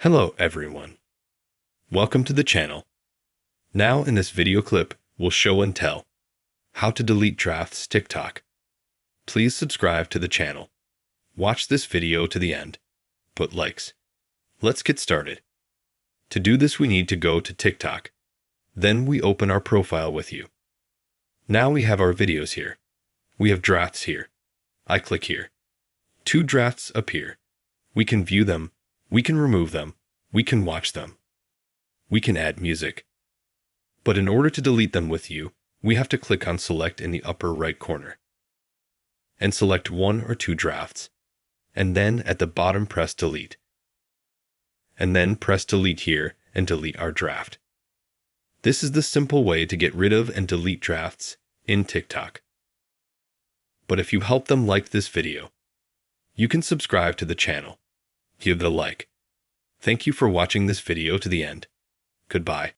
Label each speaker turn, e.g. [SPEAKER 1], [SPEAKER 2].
[SPEAKER 1] Hello everyone. Welcome to the channel. Now in this video clip, we'll show and tell how to delete drafts TikTok. Please subscribe to the channel. Watch this video to the end. Put likes. Let's get started. To do this, we need to go to TikTok. Then we open our profile with you. Now we have our videos here. We have drafts here. I click here. 2 drafts appear. We can view them. We can remove them. We can watch them. We can add music. But in order to delete them with you, we have to click on Select in the upper right corner and select 1 or 2 drafts, and then at the bottom press Delete. And then press Delete here and delete our draft. This is the simple way to get rid of and delete drafts in TikTok. But if you help them like this video, you can subscribe to the channel. Give it a like. Thank you for watching this video to the end. Goodbye.